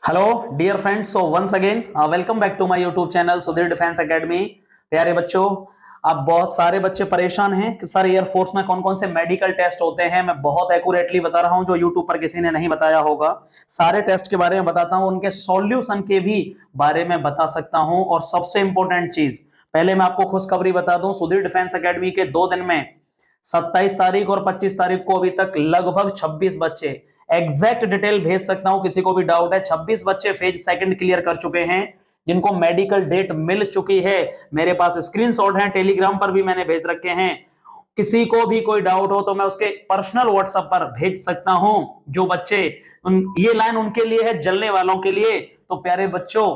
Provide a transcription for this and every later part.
Hello dear friends, so once again welcome back to my YouTube channel Sudhir defence academy. प्यारे बच्चों, अब बहुत सारे बच्चे परेशान हैं कि सर एयरफोर्स में कौन कौन से मेडिकल टेस्ट होते हैं। मैं बहुत एक्यूरेटली बता रहा हूं, जो यूट्यूब पर किसी ने नहीं बताया होगा। सारे टेस्ट के बारे में बताता हूं, उनके सॉल्यूशन के भी बारे में बता सकता हूं। और सबसे इंपॉर्टेंट चीज, पहले मैं आपको खुशखबरी बता दूं, सुधीर डिफेंस एकेडमी के 2 दिन में 27 तारीख और 25 तारीख को अभी तक लगभग 26 बच्चे, एग्जैक्ट डिटेल भेज सकता हूं किसी को भी डाउट है, 26 बच्चे फेज सेकंड क्लियर कर चुके हैं, जिनको मेडिकल डेट मिल चुकी है। मेरे पास स्क्रीनशॉट हैं, टेलीग्राम पर भी मैंने भेज रखे हैं। किसी को भी कोई डाउट हो तो मैं उसके पर्सनल व्हाट्सएप पर भेज सकता हूं। जो बच्चे ये लाइन उनके लिए है, जलने वालों के लिए। तो प्यारे बच्चों,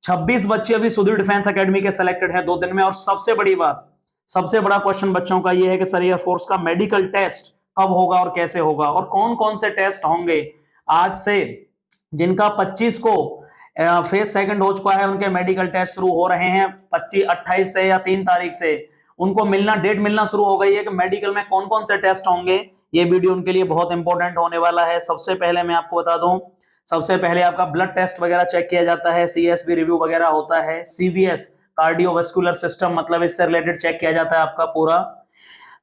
26 बच्चे अभी सुधीर डिफेंस एकेडमी के सिलेक्टेड है 2 दिन में। और सबसे बड़ी बात, सबसे बड़ा क्वेश्चन बच्चों का यह है कि सर एयरफोर्स का मेडिकल टेस्ट कब होगा और कैसे होगा और कौन कौन से टेस्ट होंगे। आज से जिनका 25 को फेज सेकंड हो चुका है, उनके मेडिकल टेस्ट शुरू हो रहे हैं 28 से या 3 तारीख से। उनको डेट मिलना शुरू हो गई है कि मेडिकल में कौन कौन से टेस्ट होंगे। ये वीडियो उनके लिए बहुत इंपॉर्टेंट होने वाला है। सबसे पहले मैं आपको बता दूं, सबसे पहले आपका ब्लड टेस्ट वगैरह चेक किया जाता है, सीएसबी रिव्यू वगैरह होता है, सीवीएस कार्डियोवास्कुलर सिस्टम, मतलब इससे रिलेटेड चेक किया जाता है आपका पूरा।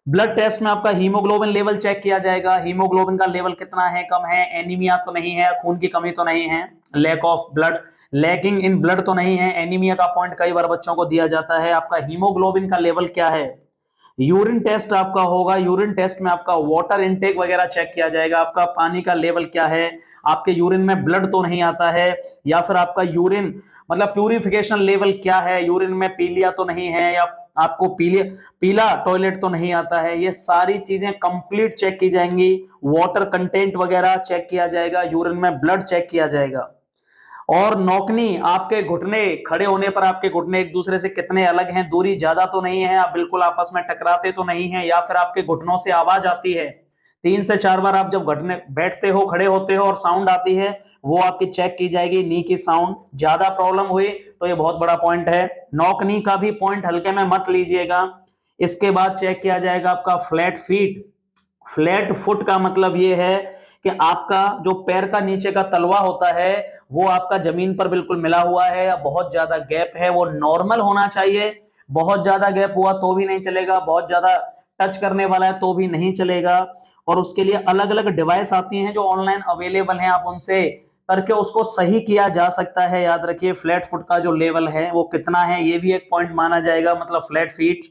ब्लड टेस्ट में आपका हीमोग्लोबिन लेवल चेक किया जाएगा, हीमोग्लोबिन का लेवल कितना है, कम है, एनीमिया तो नहीं है, खून की कमी तो नहीं है, lack of blood, lacking in blood तो नहीं है। एनीमिया का पॉइंट कई बार बच्चों को दिया जाता है। आपका हीमोग्लोबिन का लेवल क्या है। यूरिन टेस्ट आपका होगा, यूरिन टेस्ट में आपका वाटर इनटेक वगैरह चेक किया जाएगा, आपका पानी का लेवल क्या है, आपके यूरिन में ब्लड तो नहीं आता है, या फिर आपका यूरिन मतलब प्यूरिफिकेशन लेवल क्या है, यूरिन में पीलिया तो नहीं है, या आपको पीला टॉयलेट तो नहीं आता है। ये सारी चीजें कंप्लीट चेक की जाएंगी। वाटर कंटेंट वगैरह चेक किया जाएगा, यूरिन में ब्लड चेक किया जाएगा। और नौकनी, आपके घुटने खड़े होने पर आपके घुटने एक दूसरे से कितने अलग हैं, दूरी ज्यादा तो नहीं है, आप बिल्कुल आपस में टकराते तो नहीं है, या फिर आपके घुटनों से आवाज आती है 3 से 4 बार आप जब घुटने बैठते हो, खड़े होते हो और साउंड आती है, वो आपकी चेक की जाएगी। नी की साउंड ज्यादा प्रॉब्लम हुई तो ये बहुत बड़ा पॉइंट है। नौकनी का भी पॉइंट हल्के में मत लीजिएगा। इसके बाद चेक किया जाएगा आपका फ्लैट फीट। फ्लैट फुट का मतलब ये है कि आपका जो पैर का नीचे का तलवा होता है वो आपका जमीन पर बिल्कुल मिला हुआ है, या बहुत ज्यादा गैप है, वो नॉर्मल होना चाहिए। बहुत ज्यादा गैप हुआ तो भी नहीं चलेगा, बहुत ज्यादा टच करने वाला है तो भी नहीं चलेगा। और उसके लिए अलग अलग डिवाइस आती हैं जो ऑनलाइन अवेलेबल हैं, आप उनसे करके उसको सही किया जा सकता है। याद रखिए, फ्लैट फुट का जो लेवल है वो कितना है, ये भी एक पॉइंट माना जाएगा, मतलब फ्लैट फीट।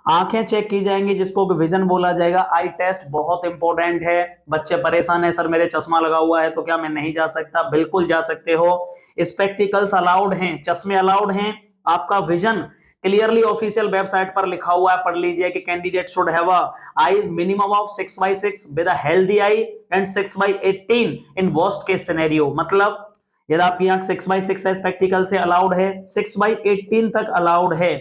आंखें चेक की जाएंगी, जिसको विजन बोला जाएगा। आई टेस्ट बहुत इंपॉर्टेंट है। बच्चे परेशान है, सर मेरे चश्मा लगा हुआ है तो क्या मैं नहीं जा सकता? बिल्कुल जा सकते हो। स्पेक्टिकल्स अलाउड हैं, चश्मे अलाउड हैं। आपका विजन क्लियरली ऑफिशियल वेबसाइट पर लिखा हुआ है, पढ़ लीजिए कि candidate should have eyes minimum of 6/6 with a healthy I and 6/18 in worst case scenario. मतलब यदि आपकी आंख 6/6 है, स्पेक्टिकल से अलाउड है, 6/18 तक अलाउड है।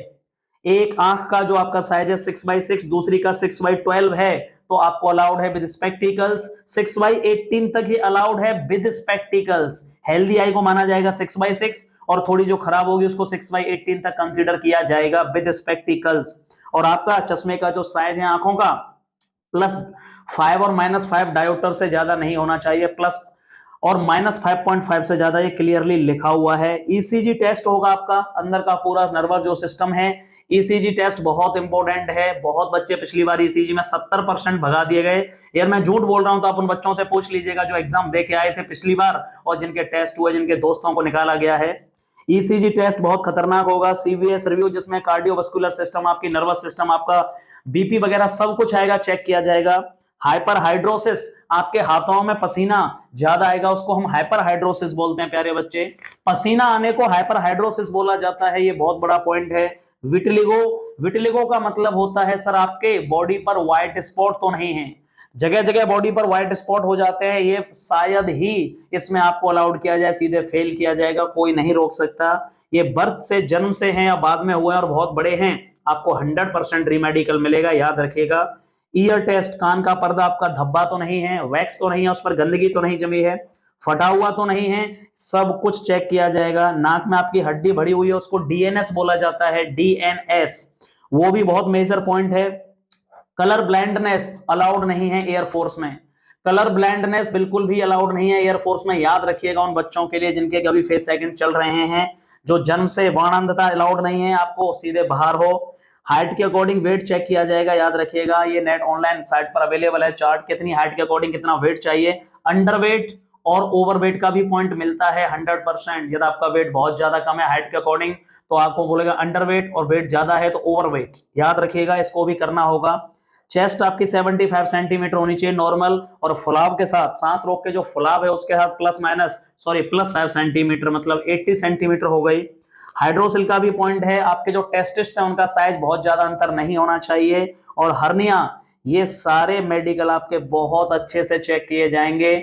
एक आंख का जो आपका साइज है 6/6, दूसरी का 6/12 है, तो आपको अलाउड है विद स्पेक्टिकल्स। 6/18 तक ही अलाउड है विद स्पेक्टिकल्स। हेल्दी आई को माना जाएगा 6/6 और थोड़ी जो खराब होगी उसको 6/18 तक कंसीडर किया जाएगा विद स्पेक्टिकल्स। और आपका चश्मे का जो साइज है आंखों का +5 और -5 डायोप्टर से ज्यादा नहीं होना चाहिए, प्लस और -5.5 से ज्यादा, ये क्लियरली लिखा हुआ है। ईसीजी टेस्ट होगा आपका, अंदर का पूरा नर्वस जो सिस्टम है। ईसीजी टेस्ट बहुत इंपॉर्टेंट है। बहुत बच्चे पिछली बार ईसीजी में 70% भगा दिए गए। यार मैं झूठ बोल रहा हूं तो आप उन बच्चों से पूछ लीजिएगा जो एग्जाम दे के आए थे पिछली बार और जिनके टेस्ट हुए, जिनके दोस्तों को निकाला गया है। ईसीजी टेस्ट बहुत खतरनाक होगा। सीवीएस रिव्यू, जिसमें कार्डियोवास्कुलर सिस्टम, आपकी नर्वस सिस्टम, आपका बीपी वगैरह सब कुछ आएगा, चेक किया जाएगा। हाइपर हाइड्रोसिस, आपके हाथों में पसीना ज्यादा आएगा, उसको हम हाइपर हाइड्रोसिस बोलते हैं प्यारे बच्चे। पसीना आने को हाइपर हाइड्रोसिस बोला जाता है, ये बहुत बड़ा पॉइंट है। विटिलिगो, विटिलिगो का मतलब होता है सर आपके बॉडी पर व्हाइट स्पॉट तो नहीं है। जगह जगह बॉडी पर व्हाइट स्पॉट हो जाते हैं, ये शायद ही इसमें आपको अलाउड किया जाए, सीधे फेल किया जाएगा, कोई नहीं रोक सकता। ये बर्थ से, जन्म से हैं या बाद में हुए और बहुत बड़े हैं, आपको 100% रीमेडिकल मिलेगा, याद रखिएगा। ईयर टेस्ट, कान का पर्दा आपका धब्बा तो नहीं है, वैक्स तो नहीं है, उस पर गंदगी तो नहीं जमी है, फटा हुआ तो नहीं है, सब कुछ चेक किया जाएगा। नाक में आपकी हड्डी भरी हुई है, उसको डीएनएस बोला जाता है, डीएनएस, वो भी बहुत मेजर पॉइंट है। कलर ब्लाइंडनेस अलाउड नहीं है एयरफोर्स में। कलर ब्लाइंडनेस बिल्कुल भी अलाउड नहीं है एयरफोर्स में, याद रखिएगा उन बच्चों के लिए जिनके अभी फेस सेकंड चल रहे हैं, जो जन्म से वर्णांधता अलाउड नहीं है, आपको सीधे बाहर हो। हाइट के अकॉर्डिंग वेट चेक किया जाएगा, याद रखिएगा, ये नेट ऑनलाइन साइट पर अवेलेबल है चार्ट, कितनी हाइट के अकॉर्डिंग कितना वेट चाहिए। अंडरवेट और ओवरवेट का भी पॉइंट मिलता है 100%। यदि आपका वेट बहुत ज्यादा कम है हाइट के अकॉर्डिंग तो आपको बोलेगा अंडरवेट, और वेट ज्यादा है तो ओवरवेट, याद रखिएगा, इसको भी करना होगा। चेस्ट आपकी 75 सेंटीमीटर होनी चाहिए नॉर्मल, और फुलाव के साथ, सांस रोक के जो फुलाव है उसके साथ प्लस 5 सेंटीमीटर, मतलब 80 सेंटीमीटर हो गई। हाइड्रोसिल का भी पॉइंट है, आपके जो टेस्टिस है उनका साइज बहुत ज्यादा अंतर नहीं होना चाहिए। और हर्निया, ये सारे मेडिकल आपके बहुत अच्छे से चेक किए जाएंगे।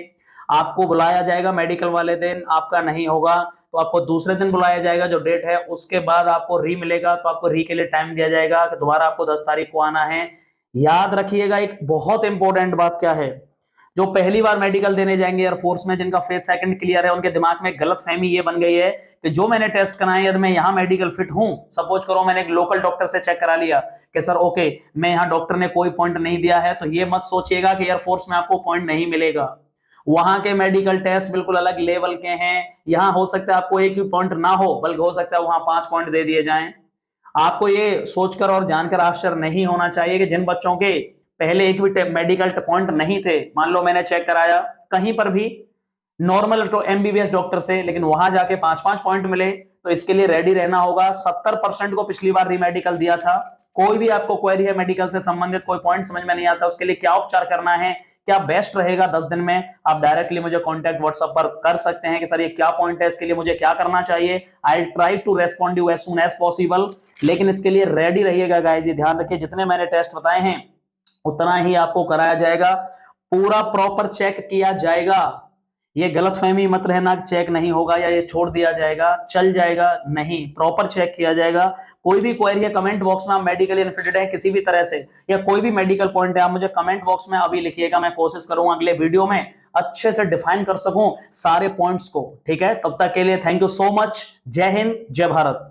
आपको बुलाया जाएगा मेडिकल वाले दिन, आपका नहीं होगा तो आपको दूसरे दिन बुलाया जाएगा, जो डेट है उसके बाद आपको री मिलेगा, तो आपको री के लिए टाइम दिया जाएगा कि दोबारा आपको 10 तारीख को आना है। याद रखिएगा एक बहुत इंपॉर्टेंट बात क्या है, जो पहली बार मेडिकल देने जाएंगे एयरफोर्स में, जिनका फेस सेकंड क्लियर है, उनके दिमाग में गलत फहमी ये बन गई है कि जो मैंने टेस्ट कराया यदि मैं यहाँ मेडिकल फिट हूं, सपोज करो मैंने एक लोकल डॉक्टर से चेक करा लिया कि सर ओके मैं यहाँ, डॉक्टर ने कोई पॉइंट नहीं दिया है, तो ये मत सोचिएगा कि एयरफोर्स में आपको पॉइंट नहीं मिलेगा। वहां के मेडिकल टेस्ट बिल्कुल अलग लेवल के हैं। यहाँ हो सकता है आपको एक भी पॉइंट ना हो, बल्कि हो सकता है वहां 5 पॉइंट दे दिए जाएं। आपको ये सोचकर और जानकर आश्चर्य नहीं होना चाहिए कि जिन बच्चों के पहले एक भी मेडिकल पॉइंट नहीं थे, मान लो मैंने चेक कराया कहीं पर भी नॉर्मल तो एमबीबीएस डॉक्टर से, लेकिन वहां जाके 5-5 पॉइंट मिले, तो इसके लिए रेडी रहना होगा। 70% को पिछली बार रीमेडिकल दिया था। कोई भी आपको क्वेरी है मेडिकल से संबंधित, कोई पॉइंट समझ में नहीं आता, उसके लिए क्या उपचार करना है, क्या बेस्ट रहेगा 10 दिन में, आप डायरेक्टली मुझे कांटेक्ट व्हाट्सएप पर कर सकते हैं कि सर ये क्या पॉइंट है, इसके लिए मुझे क्या करना चाहिए। I will try to respond you as soon as possible. लेकिन इसके लिए रेडी रहिएगा गाइस, ये ध्यान रखिए, जितने मैंने टेस्ट बताए हैं उतना ही आपको कराया जाएगा, पूरा प्रॉपर चेक किया जाएगा। ये गलतफहमी मत रहना कि चेक नहीं होगा या ये छोड़ दिया जाएगा, चल जाएगा, नहीं, प्रॉपर चेक किया जाएगा। कोई भी क्वेरी है कमेंट बॉक्स में, आप मेडिकल इनफिटेड है किसी भी तरह से, या कोई भी मेडिकल पॉइंट है, आप मुझे कमेंट बॉक्स में अभी लिखिएगा, मैं कोशिश करूंगा अगले वीडियो में अच्छे से डिफाइन कर सकूं सारे पॉइंट्स को। ठीक है, तब तक के लिए थैंक यू सो मच। जय हिंद, जय भारत।